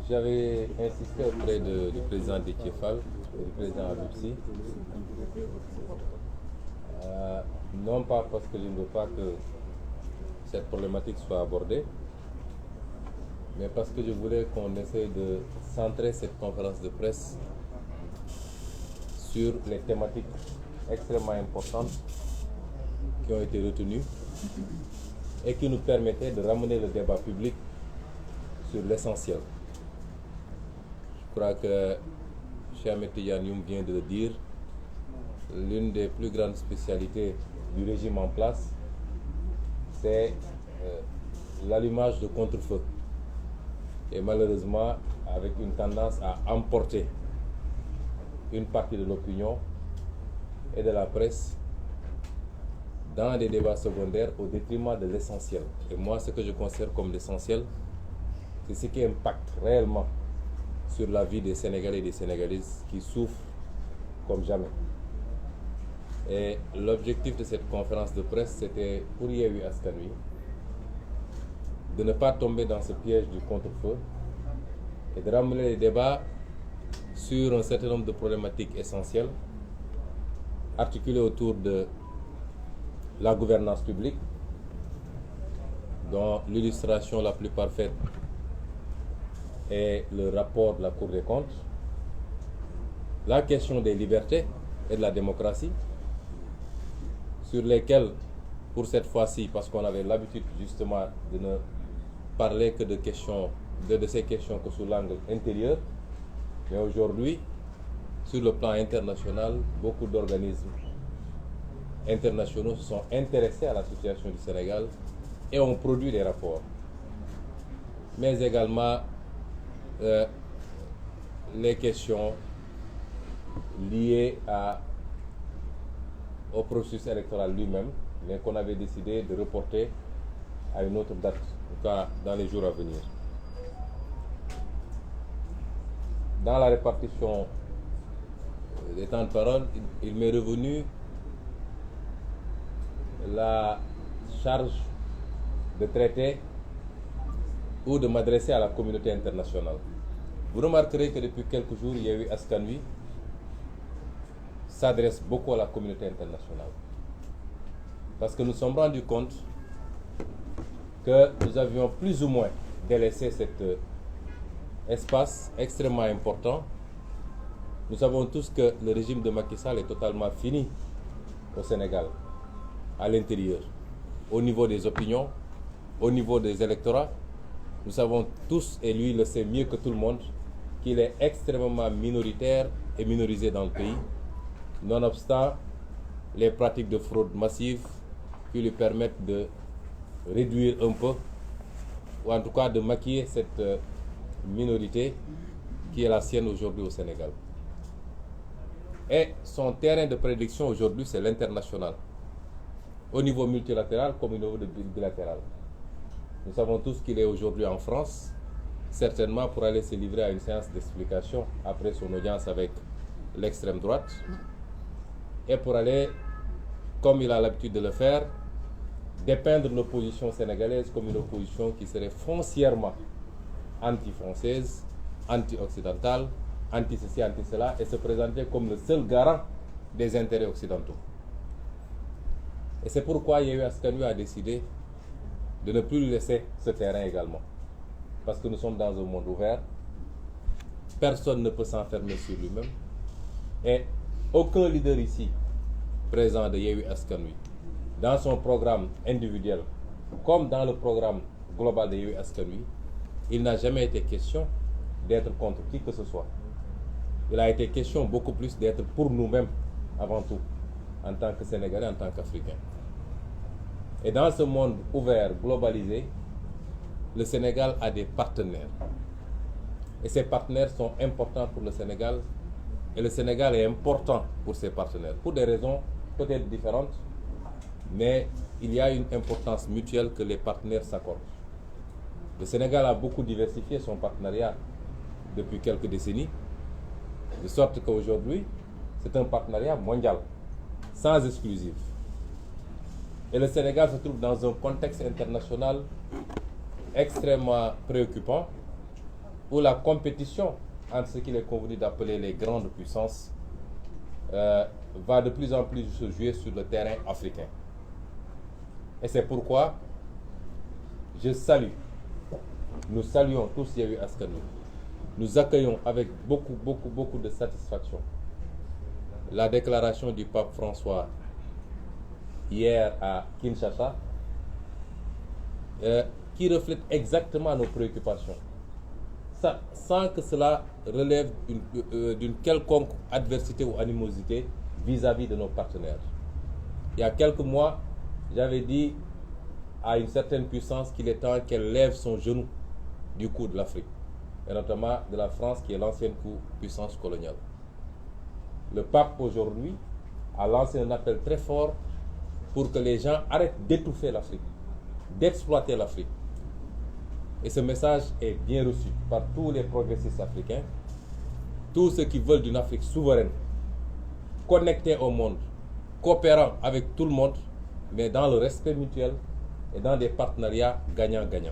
J'avais insisté auprès du président Déthié Fall et du président Habib Sy, non pas parce que je ne veux pas que cette problématique soit abordée, mais parce que je voulais qu'on essaie de centrer cette conférence de presse sur les thématiques extrêmement importantes qui ont été retenues et qui nous permettaient de ramener le débat public sur l'essentiel. Je crois que Cheikh Ahmed Tidiane Youm vient de le dire, l'une des plus grandes spécialités du régime en place, c'est l'allumage de contre-feu. Et malheureusement, avec une tendance à emporter une partie de l'opinion et de la presse dans des débats secondaires au détriment de l'essentiel. Et moi, ce que je considère comme l'essentiel, c'est ce qui impacte réellement sur la vie des Sénégalais et des Sénégalaises qui souffrent comme jamais. Et l'objectif de cette conférence de presse, c'était pour Yewwi Askan Wi de ne pas tomber dans ce piège du contre-feu et de ramener les débats sur un certain nombre de problématiques essentielles articulées autour de la gouvernance publique, dont l'illustration la plus parfaite est le rapport de la Cour des comptes, la question des libertés et de la démocratie, sur lesquelles, pour cette fois-ci, parce qu'on avait l'habitude justement de ne parler que de ces questions que sous l'angle intérieur, mais aujourd'hui, sur le plan international, beaucoup d'organismes internationaux se sont intéressés à la situation du Sénégal et ont produit des rapports. Mais également les questions liées au processus électoral lui-même, mais qu'on avait décidé de reporter à une autre date, en tout cas dans les jours à venir. Dans la répartition des temps de parole, il m'est revenu la charge de traiter ou de m'adresser à la communauté internationale. Vous remarquerez que depuis quelques jours, Yewwi Askan Wi s'adresse beaucoup à la communauté internationale. Parce que nous nous sommes rendus compte que nous avions plus ou moins délaissé cet espace extrêmement important. Nous savons tous que le régime de Macky Sall est totalement fini au Sénégal, à l'intérieur, au niveau des opinions, au niveau des électorats. Nous savons tous, et lui le sait mieux que tout le monde, qu'il est extrêmement minoritaire et minorisé dans le pays, nonobstant les pratiques de fraude massive qui lui permettent de réduire un peu, ou en tout cas de maquiller cette minorité qui est la sienne aujourd'hui au Sénégal. Et son terrain de prédiction aujourd'hui, c'est l'international, au niveau multilatéral comme au niveau bilatéral. Nous savons tous qu'il est aujourd'hui en France, certainement pour aller se livrer à une séance d'explication après son audience avec l'extrême droite, et pour aller, comme il a l'habitude de le faire, dépeindre l'opposition sénégalaise comme une opposition qui serait foncièrement anti-française, anti-occidentale, anti-ceci, anti-cela, et se présenter comme le seul garant des intérêts occidentaux. Et c'est pourquoi Yewwi Askan Wi a décidé de ne plus lui laisser ce terrain également. Parce que nous sommes dans un monde ouvert, personne ne peut s'enfermer sur lui-même, et aucun leader ici présent de Yewwi Askan Wi, dans son programme individuel, comme dans le programme global de Yewwi Askan Wi, il n'a jamais été question d'être contre qui que ce soit. Il a été question beaucoup plus d'être pour nous-mêmes avant tout, en tant que Sénégalais, en tant qu'Africains. Et dans ce monde ouvert, globalisé, le Sénégal a des partenaires. Et ces partenaires sont importants pour le Sénégal, et le Sénégal est important pour ses partenaires, pour des raisons peut-être différentes, mais il y a une importance mutuelle que les partenaires s'accordent. Le Sénégal a beaucoup diversifié son partenariat depuis quelques décennies, de sorte qu'aujourd'hui, c'est un partenariat mondial, sans exclusive. Et le Sénégal se trouve dans un contexte international extrêmement préoccupant, où la compétition entre ce qu'il est convenu d'appeler les grandes puissances va de plus en plus se jouer sur le terrain africain. Et c'est pourquoi nous saluons tous Yewwi Askan Wi, nous accueillons avec beaucoup de satisfaction la déclaration du pape François hier à Kinshasa, qui reflète exactement nos préoccupations, sans que cela relève d'une quelconque adversité ou animosité vis-à-vis de nos partenaires. Il y a quelques mois, j'avais dit à une certaine puissance qu'il est temps qu'elle lève son genou du cou de l'Afrique, et notamment de la France qui est l'ancienne puissance coloniale. Le pape aujourd'hui a lancé un appel très fort pour que les gens arrêtent d'étouffer l'Afrique, d'exploiter l'Afrique. Et ce message est bien reçu par tous les progressistes africains, tous ceux qui veulent d'une Afrique souveraine, connectée au monde, coopérant avec tout le monde, mais dans le respect mutuel et dans des partenariats gagnant-gagnant.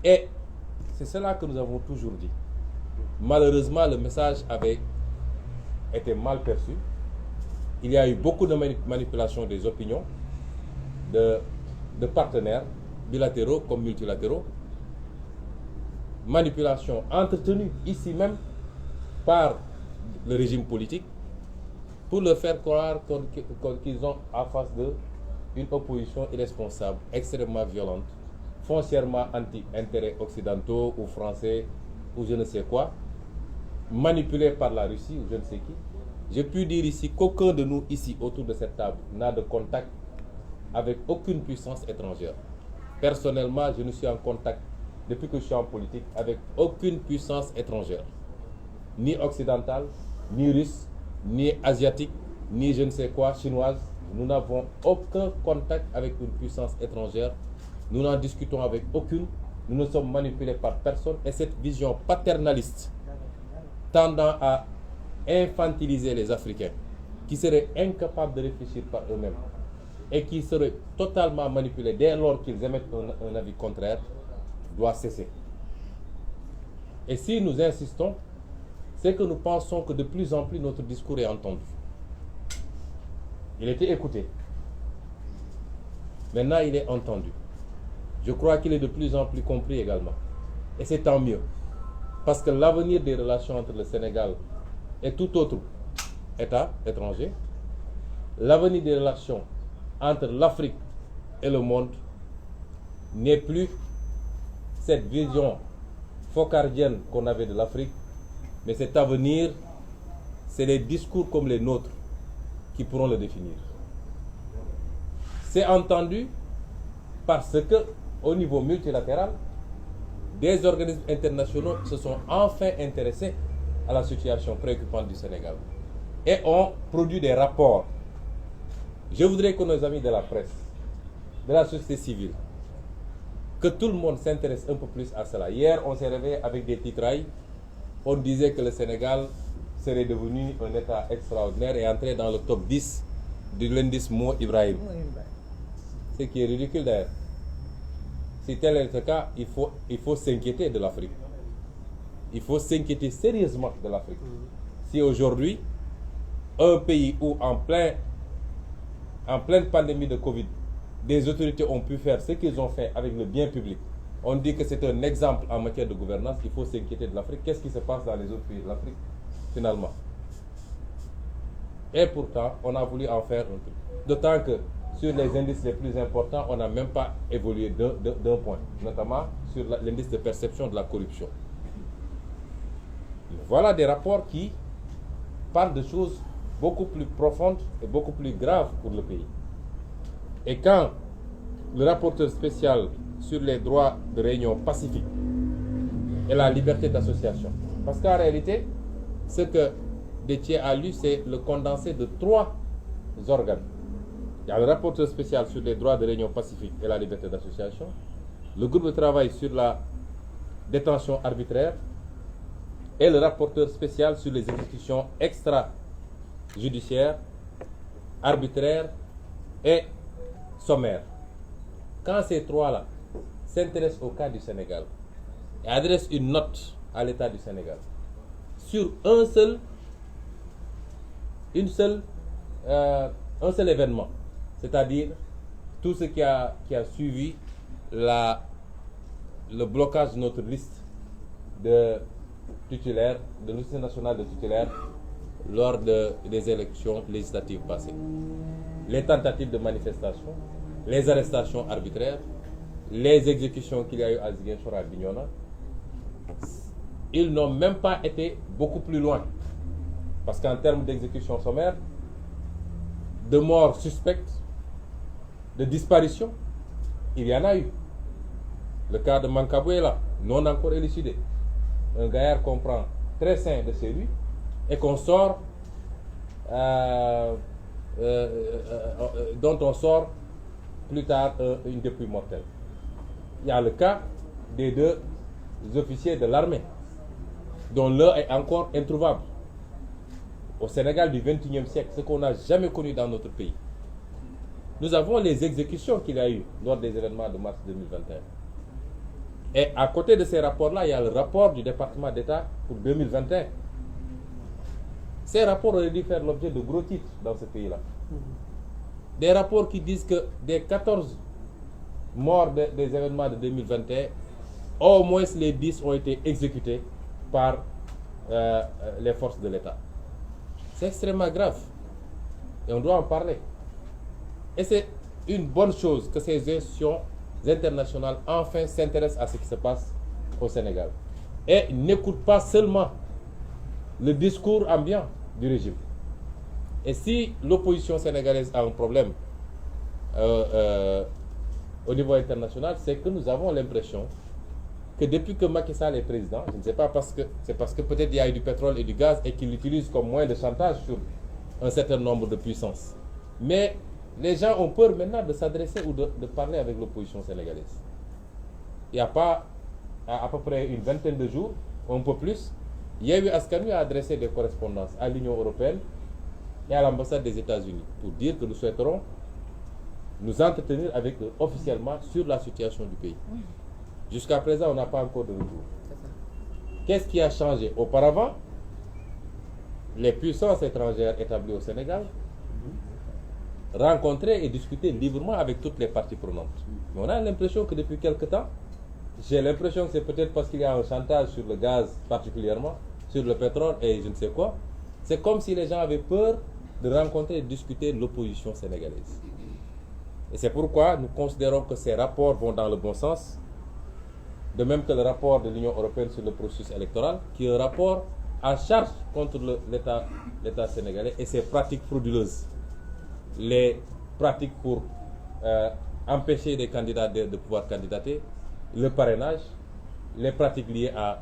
Et c'est cela que nous avons toujours dit. Malheureusement, le message avait été mal perçu. Il y a eu beaucoup de manipulation des opinions de partenaires bilatéraux comme multilatéraux, manipulation entretenue ici même par le régime politique pour leur faire croire qu'ils ont en face d'eux une opposition irresponsable, extrêmement violente, foncièrement anti-intérêts occidentaux ou français ou je ne sais quoi, manipulée par la Russie ou je ne sais qui. J'ai pu dire ici qu'aucun de nous ici autour de cette table n'a de contact avec aucune puissance étrangère. Personnellement, je ne suis en contact, depuis que je suis en politique, avec aucune puissance étrangère. Ni occidentale, ni russe, ni asiatique, ni je ne sais quoi, chinoise. Nous n'avons aucun contact avec une puissance étrangère. Nous n'en discutons avec aucune. Nous ne sommes manipulés par personne. Et cette vision paternaliste tendant à infantiliser les Africains, qui seraient incapables de réfléchir par eux-mêmes, et qui seraient totalement manipulés dès lors qu'ils émettent un avis contraire, doit cesser. Et si nous insistons, c'est que nous pensons que de plus en plus notre discours est entendu. Il était écouté. Maintenant, il est entendu. Je crois qu'il est de plus en plus compris également. Et c'est tant mieux. Parce que l'avenir des relations entre le Sénégal et tout autre État étranger, l'avenir des relations entre l'Afrique et le monde n'est plus cette vision focardienne qu'on avait de l'Afrique, mais cet avenir, c'est les discours comme les nôtres qui pourront le définir. C'est entendu parce que, au niveau multilatéral, des organismes internationaux se sont enfin intéressés à la situation préoccupante du Sénégal et ont produit des rapports. Je voudrais que nos amis de la presse, de la société civile, que tout le monde s'intéresse un peu plus à cela. Hier, on s'est réveillé avec des titrailles. On disait que le Sénégal serait devenu un État extraordinaire et entré dans le top 10 de l'indice Mo Ibrahim. Ce qui est ridicule d'ailleurs. Si tel est le cas, il faut s'inquiéter de l'Afrique. Il faut s'inquiéter sérieusement de l'Afrique. Si aujourd'hui, un pays où en pleine pandémie de Covid, des autorités ont pu faire ce qu'ils ont fait avec le bien public, on dit que c'est un exemple en matière de gouvernance, il faut s'inquiéter de l'Afrique. Qu'est-ce qui se passe dans les autres pays de l'Afrique, finalement? Et pourtant, on a voulu en faire un truc. D'autant que sur les indices les plus importants, on n'a même pas évolué d'un point, notamment sur l'indice de perception de la corruption. Voilà des rapports qui parlent de choses beaucoup plus profondes et beaucoup plus graves pour le pays. Et quand le rapporteur spécial sur les droits de réunion pacifique et la liberté d'association, parce qu'en réalité, ce que Déthié a lu, c'est le condensé de 3 organes. Il y a le rapporteur spécial sur les droits de réunion pacifique et la liberté d'association, le groupe de travail sur la détention arbitraire et le rapporteur spécial sur les exécutions extrajudiciaires, arbitraires et sommaire, quand ces trois-là s'intéressent au cas du Sénégal et adressent une note à l'État du Sénégal sur un seul événement, c'est-à-dire tout ce qui a suivi le blocage de notre liste de titulaires, de liste nationale de titulaires lors des élections législatives passées. Les tentatives de manifestation, les arrestations arbitraires, les exécutions qu'il y a eu à Ziguinchor, à Bignona, ils n'ont même pas été beaucoup plus loin. Parce qu'en termes d'exécution sommaire, de morts suspectes, de disparitions, il y en a eu. Le cas de Mankabou est là, non encore élucidé. Un gaillard qu'on prend très sain de chez lui et qu'on sort, dont on sort plus tard une dépouille mortelle. Il y a le cas des deux officiers de l'armée, dont l'un est encore introuvable. Au Sénégal du XXIe siècle, ce qu'on n'a jamais connu dans notre pays. Nous avons les exécutions qu'il y a eu lors des événements de mars 2021. Et à côté de ces rapports-là, il y a le rapport du département d'État pour 2021. Ces rapports auraient dû faire l'objet de gros titres dans ce pays-là. Des rapports qui disent que des 14 morts des événements de 2021, au moins les 10 ont été exécutés par les forces de l'État. C'est extrêmement grave. Et on doit en parler. Et c'est une bonne chose que ces institutions internationales enfin s'intéressent à ce qui se passe au Sénégal. Et n'écoutent pas seulement le discours ambiant du régime. Et si l'opposition sénégalaise a un problème au niveau international, c'est que nous avons l'impression que depuis que Macky Sall est président, je ne sais pas, c'est parce que peut-être il y a eu du pétrole et du gaz et qu'il l'utilise comme moyen de chantage sur un certain nombre de puissances. Mais les gens ont peur maintenant de s'adresser ou de parler avec l'opposition sénégalaise. Il n'y a pas, à peu près une vingtaine de jours, un peu plus, Yewwi Askan Wi a adressé des correspondances à l'Union européenne et à l'ambassade des États-Unis pour dire que nous souhaiterons nous entretenir avec eux officiellement sur la situation du pays. Jusqu'à présent, on n'a pas encore de retour. Qu'est-ce qui a changé? Auparavant, les puissances étrangères établies au Sénégal rencontraient et discutaient librement avec toutes les parties prenantes. Mais on a l'impression que depuis quelque temps, j'ai l'impression que c'est peut-être parce qu'il y a un chantage sur le gaz particulièrement, sur le pétrole et je ne sais quoi. C'est comme si les gens avaient peur de rencontrer et de discuter l'opposition sénégalaise. Et c'est pourquoi nous considérons que ces rapports vont dans le bon sens, de même que le rapport de l'Union européenne sur le processus électoral, qui est un rapport à charge contre l'État sénégalais et ses pratiques frauduleuses. Les pratiques pour empêcher des candidats de pouvoir candidater, le parrainage, les pratiques liées à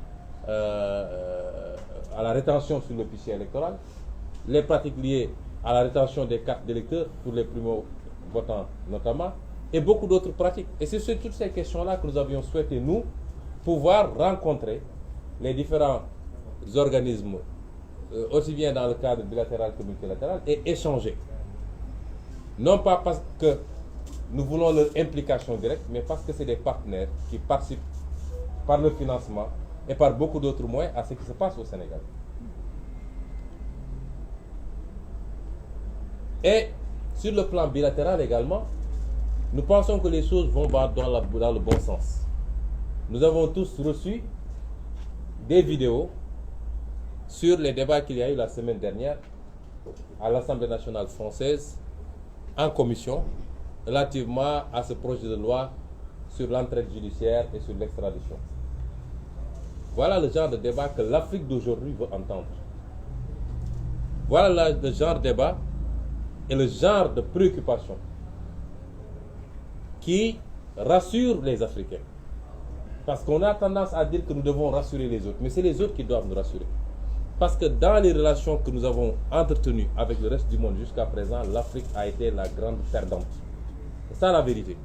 la rétention sur le fichier électoral, les pratiques liées à la rétention des cartes d'électeurs pour les primo-votants notamment, et beaucoup d'autres pratiques. Et c'est sur toutes ces questions-là que nous avions souhaité, nous, pouvoir rencontrer les différents organismes, aussi bien dans le cadre bilatéral que multilatéral, et échanger. Non pas parce que nous voulons leur implication directe, mais parce que c'est des partenaires qui participent par le financement et par beaucoup d'autres moyens à ce qui se passe au Sénégal. Et sur le plan bilatéral également, nous pensons que les choses vont dans le bon sens. Nous avons tous reçu des vidéos sur les débats qu'il y a eu la semaine dernière à l'Assemblée nationale française en commission relativement à ce projet de loi sur l'entraide judiciaire et sur l'extradition. Voilà le genre de débat que l'Afrique d'aujourd'hui veut entendre. Voilà le genre de débat et le genre de préoccupation qui rassure les Africains. Parce qu'on a tendance à dire que nous devons rassurer les autres, mais c'est les autres qui doivent nous rassurer. Parce que dans les relations que nous avons entretenues avec le reste du monde jusqu'à présent, l'Afrique a été la grande perdante. C'est ça la vérité.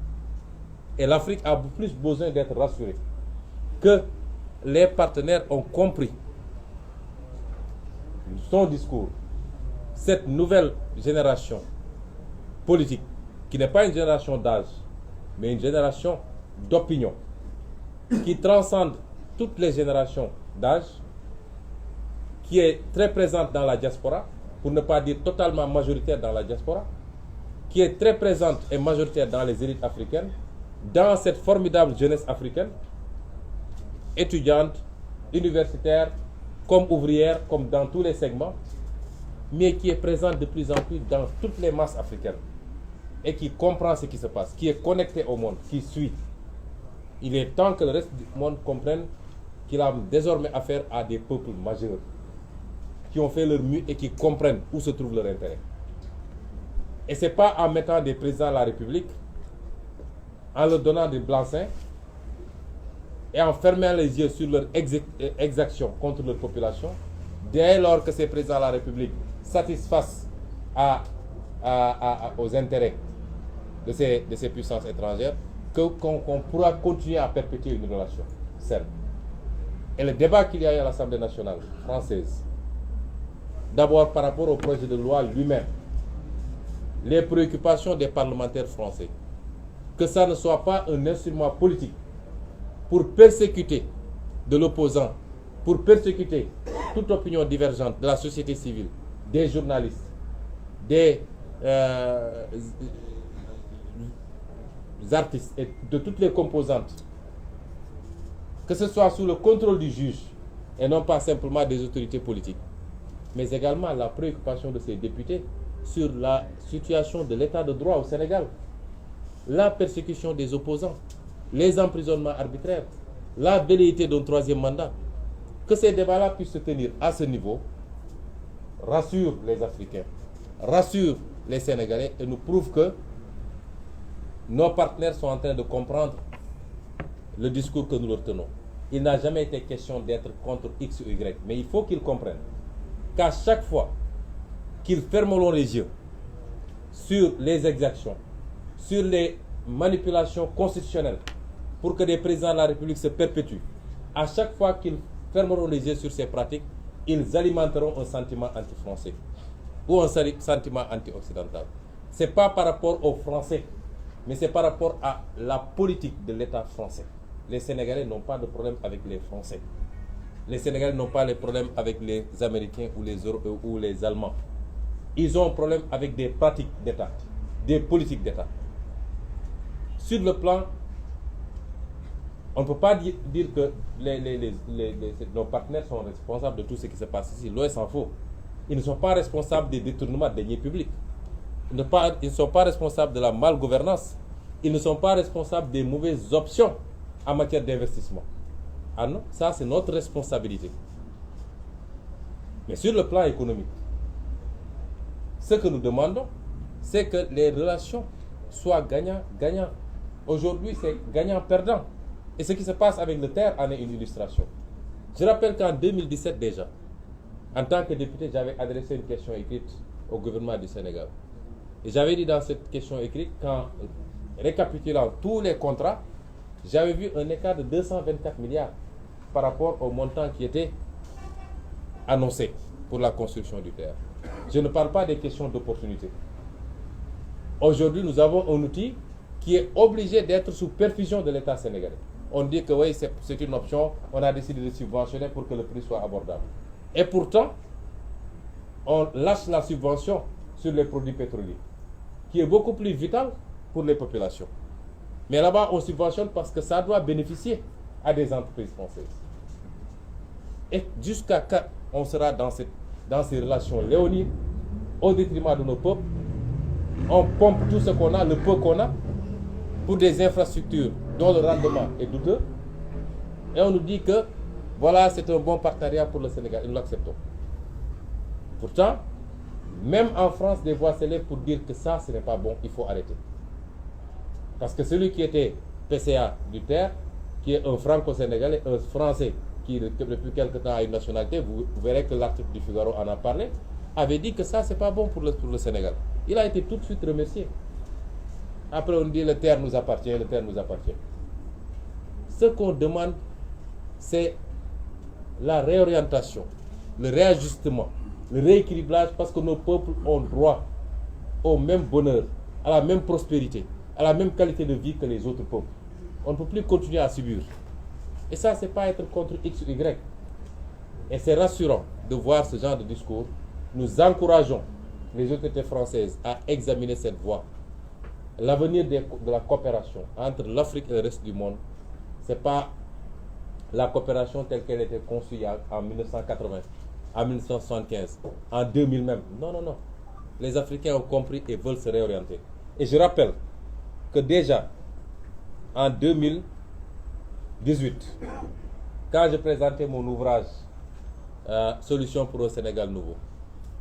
Et l'Afrique a plus besoin d'être rassurée que les partenaires ont compris son discours. Cette nouvelle génération politique qui n'est pas une génération d'âge, mais une génération d'opinion, qui transcende toutes les générations d'âge, qui est très présente dans la diaspora, pour ne pas dire totalement majoritaire dans la diaspora, qui est très présente et majoritaire dans les élites africaines, dans cette formidable jeunesse africaine, étudiante, universitaire, comme ouvrière, comme dans tous les segments, mais qui est présente de plus en plus dans toutes les masses africaines et qui comprend ce qui se passe, qui est connecté au monde, qui suit. Il est temps que le reste du monde comprenne qu'il a désormais affaire à des peuples majeurs qui ont fait leur mieux et qui comprennent où se trouve leur intérêt. Et ce n'est pas en mettant des présidents de la République, en leur donnant des blancs-seings et en fermant les yeux sur leur exaction contre leur population, dès lors que ces présidents de la République satisfassent aux intérêts de ces puissances étrangères, qu'on pourra continuer à perpétuer une relation saine. Et le débat qu'il y a eu à l'Assemblée nationale française, d'abord par rapport au projet de loi lui-même, les préoccupations des parlementaires français, que ça ne soit pas un instrument politique pour persécuter de l'opposant, pour persécuter toute opinion divergente de la société civile, des journalistes, des artistes et de toutes les composantes, que ce soit sous le contrôle du juge et non pas simplement des autorités politiques, mais également la préoccupation de ces députés sur la situation de l'état de droit au Sénégal, la persécution des opposants, les emprisonnements arbitraires, la velléité d'un troisième mandat. Que ces débats-là puissent se tenir à ce niveau rassure les Africains, rassure les Sénégalais et nous prouve que nos partenaires sont en train de comprendre le discours que nous leur tenons. Il n'a jamais été question d'être contre X ou Y, mais il faut qu'ils comprennent qu'à chaque fois qu'ils fermeront les yeux sur les exactions, sur les manipulations constitutionnelles pour que des présidents de la République se perpétuent, à chaque fois qu'ils fermeront les yeux sur ces pratiques, ils alimenteront un sentiment anti-français ou un sentiment anti-occidental. Ce n'est pas par rapport aux Français, mais c'est par rapport à la politique de l'État français. Les Sénégalais n'ont pas de problème avec les Français. Les Sénégalais n'ont pas de problème avec les Américains ou les Allemands. Ils ont un problème avec des pratiques d'État, des politiques d'État. Sur le plan, on ne peut pas dire que nos partenaires sont responsables de tout ce qui se passe ici. Loin s'en faut. Ils ne sont pas responsables des détournements de deniers publics. Ils ne sont pas responsables de la malgouvernance. Ils ne sont pas responsables des mauvaises options en matière d'investissement. Ah non, ça c'est notre responsabilité. Mais sur le plan économique, ce que nous demandons, c'est que les relations soient gagnant-gagnant. Aujourd'hui, c'est gagnant-perdant. Et ce qui se passe avec le terre en est une illustration. Je rappelle qu'en 2017 déjà, en tant que député, j'avais adressé une question écrite au gouvernement du Sénégal. Et j'avais dit dans cette question écrite qu'en récapitulant tous les contrats, j'avais vu un écart de 224 milliards par rapport au montant qui était annoncé pour la construction du terre. Je ne parle pas des questions d'opportunité. Aujourd'hui, nous avons un outil qui est obligé d'être sous perfusion de l'État sénégalais. On dit que oui, c'est une option, on a décidé de subventionner pour que le prix soit abordable. Et pourtant, on lâche la subvention sur les produits pétroliers, qui est beaucoup plus vital pour les populations. Mais là-bas, on subventionne parce que ça doit bénéficier à des entreprises françaises. Et jusqu'à quand on sera dans ces relations léonines, au détriment de nos peuples, on pompe tout ce qu'on a, le peu qu'on a, pour des infrastructures dont le rendement est douteux, et on nous dit que voilà, c'est un bon partenariat pour le Sénégal, et nous l'acceptons. Pourtant, même en France, des voix s'élèvent pour dire que ça, ce n'est pas bon, il faut arrêter. Parce que celui qui était PCA du terre, qui est un franco-sénégalais, un français, qui depuis quelque temps a une nationalité, vous verrez que l'article du Figaro en a parlé, avait dit que ça, c'est pas bon pour le Sénégal. Il a été tout de suite remercié. Après, on dit le terre nous appartient, le terre nous appartient. Ce qu'on demande, c'est la réorientation, le réajustement, le rééquilibrage, parce que nos peuples ont droit au même bonheur, à la même prospérité, à la même qualité de vie que les autres peuples. On ne peut plus continuer à subir. Et ça, c'est pas être contre X ou Y. Et c'est rassurant de voir ce genre de discours. Nous encourageons les autorités françaises à examiner cette voie. L'avenir de la coopération entre l'Afrique et le reste du monde, ce n'est pas la coopération telle qu'elle était conçue en 1980, en 1975, en 2000 même. Non, non, non. Les Africains ont compris et veulent se réorienter. Et je rappelle que déjà, en 2018, quand je présentais mon ouvrage Solutions pour un Sénégal nouveau,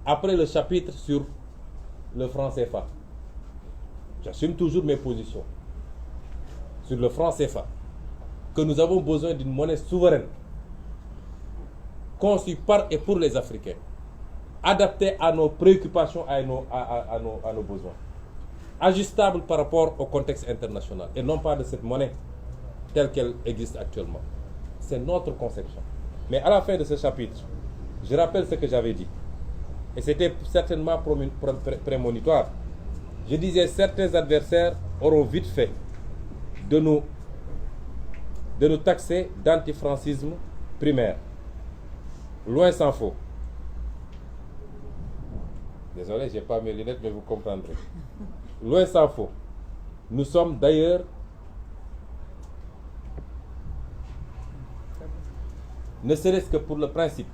après le chapitre sur le franc CFA, j'assume toujours mes positions sur le franc CFA, que nous avons besoin d'une monnaie souveraine, conçue par et pour les Africains, adaptée à nos préoccupations, à nos besoins, ajustable par rapport au contexte international, et non pas de cette monnaie telle qu'elle existe actuellement. C'est notre conception. Mais à la fin de ce chapitre, je rappelle ce que j'avais dit, et c'était certainement prémonitoire. Je disais, certains adversaires auront vite fait de nous taxer d'antifrancisme primaire. Loin s'en faut. Désolé, je n'ai pas mes lunettes, mais vous comprendrez. Loin s'en faut. Nous sommes d'ailleurs, ne serait-ce que pour le principe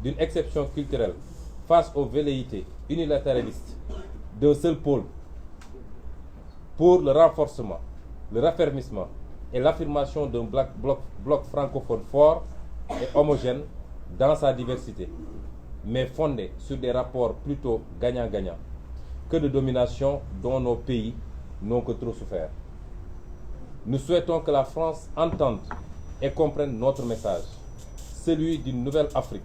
d'une exception culturelle face aux velléités unilatéralistes d'un seul pôle, pour le renforcement, le raffermissement et l'affirmation d'un bloc francophone fort et homogène dans sa diversité, mais fondé sur des rapports plutôt gagnant-gagnant que de domination dont nos pays n'ont que trop souffert. Nous souhaitons que la France entende et comprenne notre message, celui d'une nouvelle Afrique,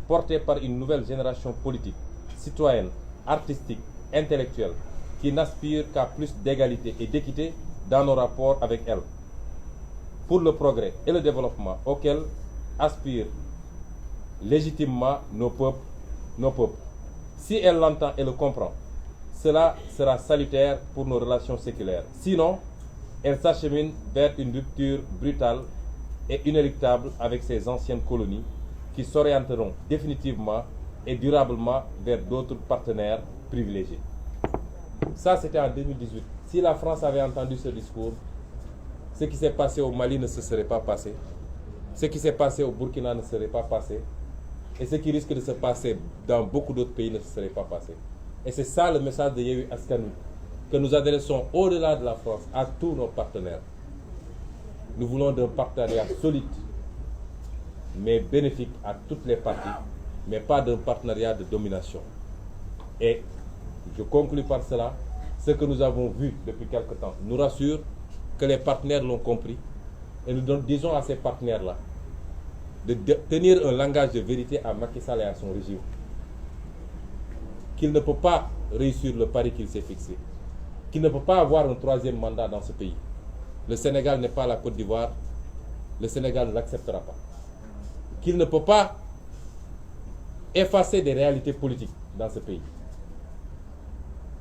portée par une nouvelle génération politique, citoyenne, artistique, intellectuelle, qui n'aspire qu'à plus d'égalité et d'équité dans nos rapports avec elle, pour le progrès et le développement auquel aspirent légitimement nos peuples. Si elle l'entend et le comprend, cela sera salutaire pour nos relations séculaires. Sinon, elle s'achemine vers une rupture brutale et inéluctable avec ses anciennes colonies qui s'orienteront définitivement et durablement vers d'autres partenaires privilégiés. Ça, c'était en 2018. Si la France avait entendu ce discours, ce qui s'est passé au Mali ne se serait pas passé. Ce qui s'est passé au Burkina ne serait pas passé. Et ce qui risque de se passer dans beaucoup d'autres pays ne se serait pas passé. Et c'est ça le message de Yewwi Askan Wi, que nous adressons au-delà de la France à tous nos partenaires. Nous voulons d'un partenariat solide, mais bénéfique à toutes les parties, mais pas d'un partenariat de domination. Et je conclus par cela, ce que nous avons vu depuis quelque temps nous rassure que les partenaires l'ont compris, et nous disons à ces partenaires-là de tenir un langage de vérité à Macky Sall et à son régime, qu'il ne peut pas réussir le pari qu'il s'est fixé, qu'il ne peut pas avoir un troisième mandat dans ce pays. Le Sénégal n'est pas la Côte d'Ivoire, le Sénégal ne l'acceptera pas. Qu'il ne peut pas effacer des réalités politiques dans ce pays.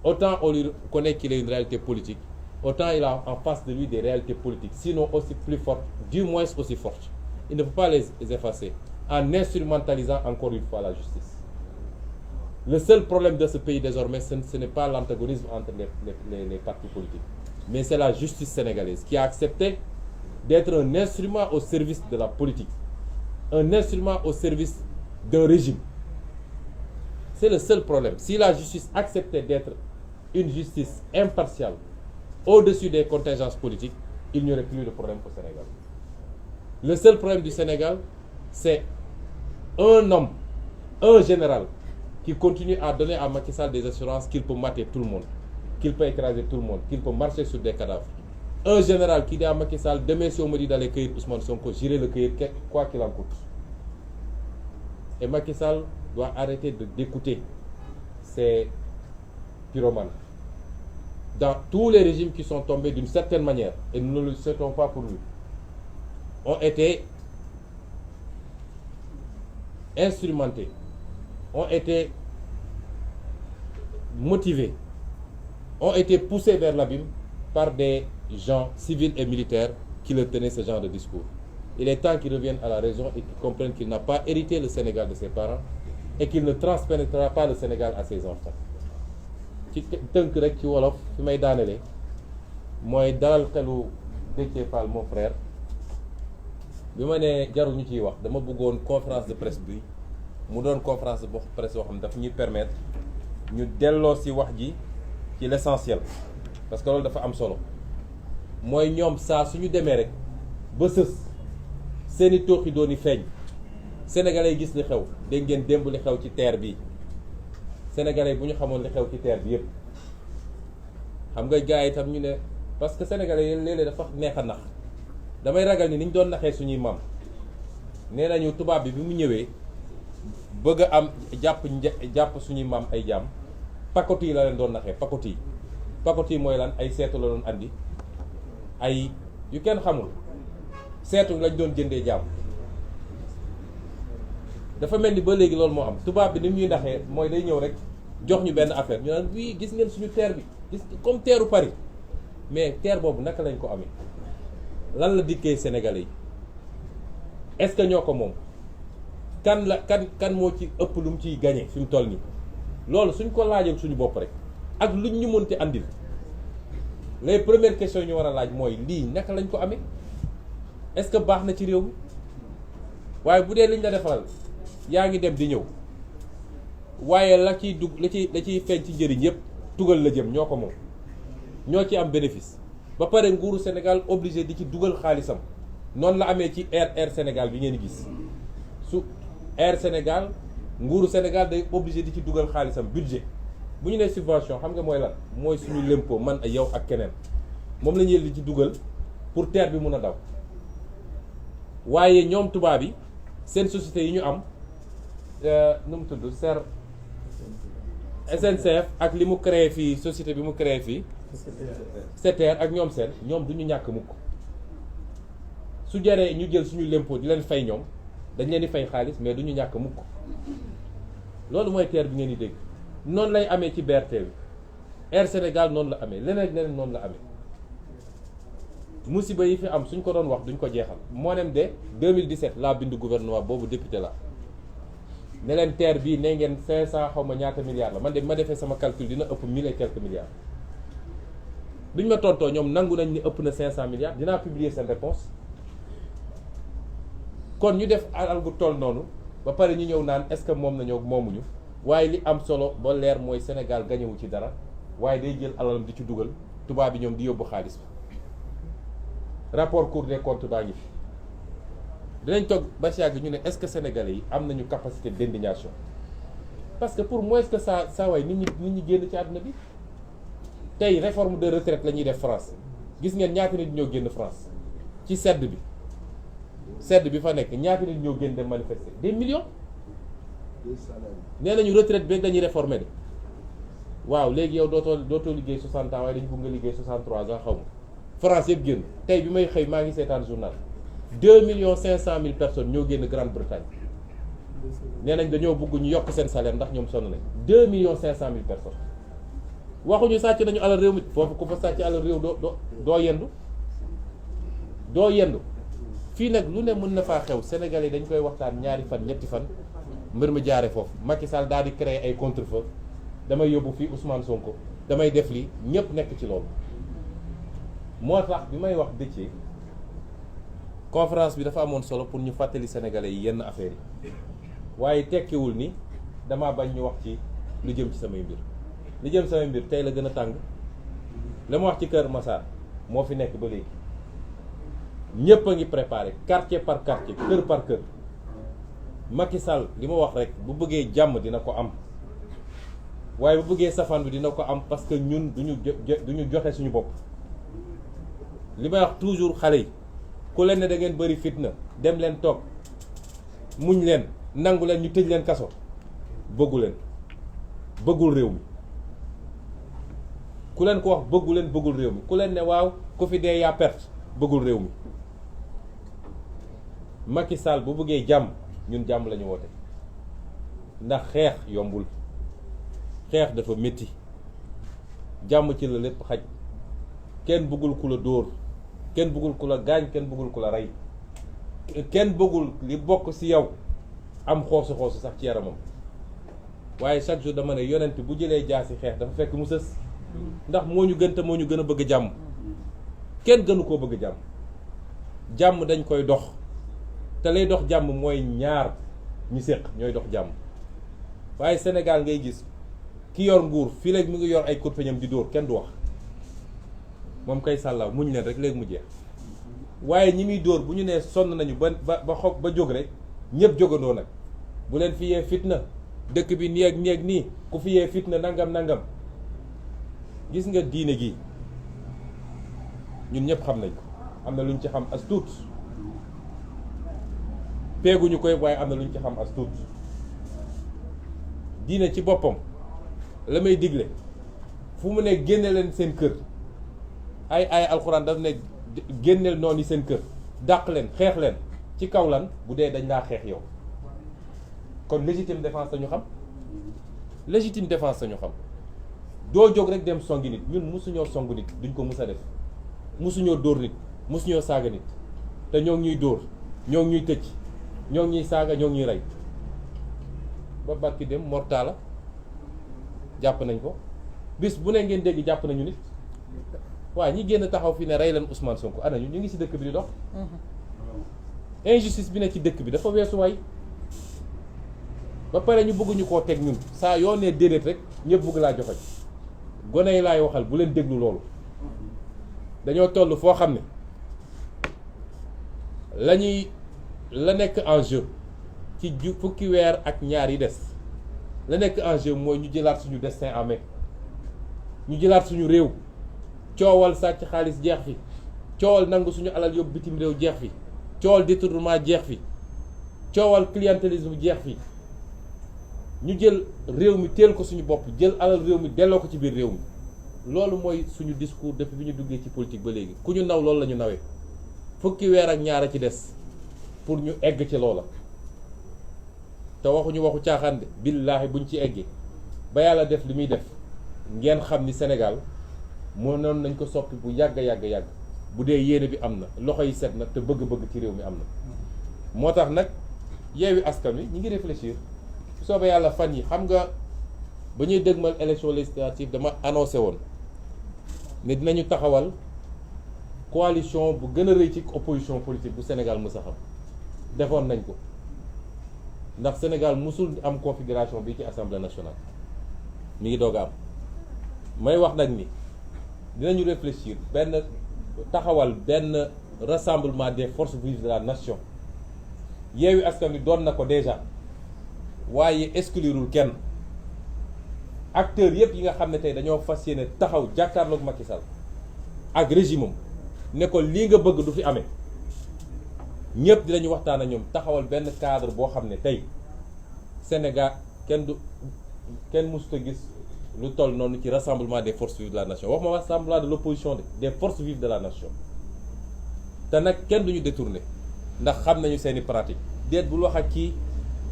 Autant on lui connaît qu'il est une réalité politique, autant il a en face de lui des réalités politiques, sinon aussi plus fortes, du moins aussi fortes. Il ne peut pas les effacer en instrumentalisant encore une fois la justice. Le seul problème de ce pays désormais, ce n'est pas l'antagonisme entre les partis politiques, mais c'est la justice sénégalaise qui a accepté d'être un instrument au service de la politique, un instrument au service d'un régime. C'est le seul problème. Si la justice acceptait d'être une justice impartiale, au-dessus des contingences politiques, il n'y aurait plus de problème au Sénégal. Le seul problème du Sénégal, c'est un homme, un général, qui continue à donner à Macky Sall des assurances qu'il peut mater tout le monde, qu'il peut écraser tout le monde, qu'il peut marcher sur des cadavres. Un général qui dit à Macky Sall, demain si on me dit d'aller cueillir Ousmane Sonko, j'irai le cueillir quoi qu'il en coûte. Et Macky Sall doit arrêter d'écouter ces pyromanes. Dans tous les régimes qui sont tombés d'une certaine manière, et nous ne le souhaitons pas pour lui, ont été instrumentés, ont été motivés, ont été poussés vers l'abîme par des gens civils et militaires qui leur tenaient ce genre de discours. Il est temps qu'ils reviennent à la raison et qu'ils comprennent qu'il n'a pas hérité le Sénégal de ses parents et qu'il ne transpénétrera pas le Sénégal à ses enfants. ci tënk rek ci wolof fi may daanele mooy dalal xelu Déthié Fall mon frère bi ma ne jarul ñu ciy wax dama bëggoon conférence de presse bi mu doon conférence de presse boo xam ne dafa ñuy permettre ñu delloo si wax ji ci l'essentiel parce que loolu dafa am solo mooy ñoom saa suñu demee rek ba sës seeni tooxi dooni feeñ sénégalais yi gis li xew dégg ngeen démb li xew ci terre bi sénégalais bu ñu xamoon li xew ci terre bi yëpp xam nga gars yi itam ñu ne parce que sénégalais yi léeg-léeg dafa neex a nax damay ragal ni ñu doon naxee suñuy maam nee nañu tubaab bi mu ñëwee bëgg a am jàpp suñuy maam ay jaam pakoti yi la leen doon naxee pakoti yi mooy lan ay seetu la doon andi ay yu kenn xamul seetu lañ doon jëndee jaam dafa mel ni ba léegi loolu moo am tubaab bi ni ñuy naxee mooy day ñëw rek jox ñu benn affaire ñu naan wii gis ngeen suñu terre bi gis comme terru Paris mais terre boobu naka lañ ko amee lan la dikkee Sénégalais yi est-ce que ñoo ko moom kan moo ci ëpp lu mu ciy gagné fi mu toll nii loolu suñ ko laajee suñu bopp rek ak luñ ñu mënti andil les premières questions yi ñu war a laaj mooy lii naka lañ ko amee est-ce que baax na ci réew mi waaye bu dee liñ la defaral yaa ngi dem di ñëw waaye la ciy dugg la ciy feeñ ci njëriñ yëpp tugal la jëm ñoo ko moom ñoo ci am bénéfice ba pare nguuru Sénégal obligé di ci dugal xaalisam noonu la amee ci Air Sénégal bi ngeen gis su Air Sénégal nguuru Sénégal day obligé di ci dugal xaalisam budget bu ñu nee subvention xam nga mooy lan mooy suñu lempo man ak yow ak keneen moom la ñuy di ci dugal pour terre bi mun a daw waaye ñoom tubaab yi seen société yi ñu am nu mu tudd SNCF ak li mu créé fii société bi mu créé fii SETER ak ñoom ñoom du ñu ñàkk mukk su jaree ñu jël suñu lempo di leen fay ñoom dañ leen di fay xaalis mais du ñu ñàkk mukk loolu mooy terre bi ngeen di dégg noonu lay amee ci BRT bi Air Sénégal noonu la amee leneen noonu la amee musiba yi fi am suñ ko doon wax duñ ko jeexal moo nem de 2017 laa bind gouvernement boobu député la ne leen terre bii ne ngeen 500 xaw ma ñaata milliards la man de ma defee sama calcul dina ëpp 1000 et quelques milliards biñ ma tontoo ñoom nangu nañ ni ëpp na 500 milliards dinaa publier seen réponse kon ñu def alal gu toll noonu ba pare ñu ñëw naan est-ce que moom nañoo moomuñu waaye li am solo ba leer mooy Sénégal gañewu ci dara waaye day jël alalam di ci dugal tubaab bi ñoom di yóbbu xaalis bi rapport Cour des comptes baa ngi fi dinañ toog ba si yàgg ñu ne est-ce que sénégalais yi am nañu capacité d'indignation parce que pour moins que ça waay nit ñi génn ci àdduna bi tey réforme de retraite la ñuy def France gis ngeen ñaata nit ñoo génn France ci sedd bi fa nekk ñaata nit ñoo génn dem manifester des millions nee nañu retraite bi rek dañuy réformer de waaw léegi yow dootoo liggéey 60 ans waaye dañu bëgg nga liggéey 63 ans xaw ma France yëpp génn tey bi may xëy maa ngi seetaan journal 2,5 millions personnes ñoo génn Grande-Bretagne nee nañ dañoo bëgg ñu yokk seen salaire ndax ñoom sonn nañ 2,5 millions personnes waxuñu sàcc nañu alal réew mi foofu ku fa sàcc alal réew doo yendu fii nag lu ne mën na faa xew Sénégalais dañ koy waxtaan ñaari fan ñetti fan mbir mi jaare foofu Macky Sall daal di créer ay contre-feu damay yóbbu fii Ousmane Sonko damay def lii ñëpp nekk ci loolu moo tax bi may wax Déthié conférence bi dafa amoon solo pour ñu fàttali Sénégalais yi yenn affaires yi waaye tekkiwul ni damaa bañ ñu wax ci lu jëm ci samay mbir li jëm samay mbir tey la gën a tàng la ma wax ci Kër Massar moo fi nekk ba léegi ñëpp a ngi préparé quartier par quartier kër par kër Macky Sall li ma wax rek bu bëggee jàmm dina ko am waaye bu bëggee safaan bi dina ko am parce que ñun duñu joxe suñu bopp li may wax toujours xale yi ku leen ne da ngeen bëri fitna dem leen toog muñ leen nangu leen ñu tëj leen kaso bëggul réew mi ku leen ko wax bëggul réew mi ku leen ne waaw ku fi dee yaa perte bëggul réew mi Macky Sall bu bëggee jàmm ñun jàmm la ñu woote ndax xeex yombul xeex dafa métti jàmm ci la lépp xaj. kenn bëggul ku la dóor, kenn bëggul ku la gaañ, kenn bëggul ku la rey, kenn bëggul li bokk ci yow am xoosu sax ci yaramam. waaye chaque jour dama ne yonent bu jëlee jaasi xeex dafa fekk mu sës, ndax moo ñu gën te moo ñu gën a bëgg jàmm. kenn gënu koo bëgg jàmm. jàmm dañ koy dox, te lay dox jàmm mooy ñaar ñu séq ñooy dox jàmm. waaye Sénégal ngay gis ki yor nguur fii léegi mu ngi yor ay kurpeñam di dóor, kenn du wax. moom kay sàllaaw muñ leen rek léegi mu jeex. waaye ñi muy dóor bu ñu nee sonn nañu ba jóg rek ñëpp jógandoo nag. bu leen fi yee fitna, dëkk bi nii ak nii ku fi yee fitna nangam. gis nga diine gi ñun ñëpp xam nañ ko, am na luñ ci xam as tuut. peeguñu koy waaye am na luñ ci xam as tuut. diine ci boppam la may digle fu mu ne génne leen seen kër. ay alxuraan daf ne génneel noonu yi seen kër, dàq leen, xeex leen ci kaw lan bu dee dañ laa xeex yow. kon légitime défense sañu xam, légitime défense sañu xam. doo jóg rek dem songi nit. ñun musuñoo song nit, duñ ko mus a def. musuñoo dóor nit, musuñoo saaga nit, te ñoo ngi ñuy dóor, ñoo ngi ñuy tëj, ñoo ngi ñuy saaga, ñoo ngi ñuy rey. ba barki dem mortala jàpp nañ ko, bis bu ne ngeen dégg jàpp nañu nit. waaye ñi génn taxaw fi ne rey leen Ousmane Sonko ana ñu ngi ci dëkk bi di dox. injustice bi ne ci dëkk bi dafa weesu waay. ba pare ñu bëgguñu koo teg ñun saa yoo nee déedéet rek ñëpp bëgg laa joxoñ. gone yi laay waxal bu leen déglu loolu. dañoo toll foo xam ne la nekk en jeu ci fukki weer ak ñaar yi des la nekk en jeu mooy ñu jëlaat suñu destin en main, ñu jëlaat suñu réew. coowal sàcc xaalis jeex fi, coowal nangu suñu alal yóbbu bitim réew jeex fi, coowal détournement jeex fi, coowal clientélisme jeex fi. ñu jël réew mi teel ko suñu bopp, jël alal réew mi delloo ko ci biir réew mi. loolu mooy suñu discours depuis bi ñu duggee ci politique ba léegi. ku ñu naw loolu la ñu nawee. fukki weer ak ñaar a ci des pour ñu egg ci loola. te waxuñu waxu caaxaan de, billaahi buñ ci eggee ba yàlla def li muy def ngeen xam ni Sénégal mënoon nañ ko soppi bu yàgg bu dee yéene bi am na, loxo yi set na, te bëgg-bëgg ci réew mi am na. moo tax nag Yewwi Askan Wi ñi ngi réfléchir bu soobee yàlla fan yi xam nga ba ñuy dëgmal élection législative dama annoncé woon ne dinañu taxawal coalition bu gën a rëy ci opposition politique bu Sénégal mës a xam. defoon nañ ko ndax Sénégal musul am configuration bi ci assemblée nationale mi ngi doog a am. may wax nag ni dinañu réfléchir taxawal benn rassemblement des forces vives de la nation. Yewwi Askan Wi doon na ko déjà, waaye exclurul kenn. acteurs yëpp yi nga xam ne tey dañoo fas yéene taxaw jàkkaarloog Macky Sall ak régime am ne ko lii nga bëgg du fi amee, ñëpp dinañu waxtaan ak ñoom taxawal benn cadre boo xam ne tey Sénégal kenn mësut a gis lu toll noonu ci rassemblement des forces vives de la nation. wax ma rassemblement de l'opposition des forces vives de la nation. te nag kenn duñu détourné ndax xam nañu seeni pratique. déet bul wax ak kii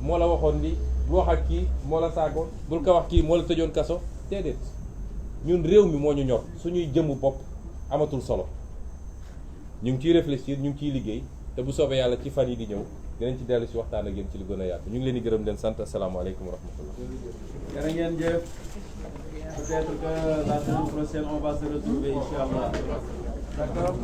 moo la waxoon li, bul wax ak kii moo la saagoon, bul ko wax kii moo la tëjoon kaso. déedéet ñun réew mi moo ñu ñor, suñuy jëmmu bopp amatul solo. ñu ngi ciy réfléchir, ñu ngi ciy liggéey, te bu soobee yàlla ci fan yi di ñëw dinañ ci dellu si waxtaan ak yéen ci lu gën a yaatu. ñu ngi leen di gërëm leen sant. asalaamaaleykum wa rahmatullah. jërë ngeen jëf. Peut-être que la semaine prochaine on va se retrouver, Inch'Allah. D'accord.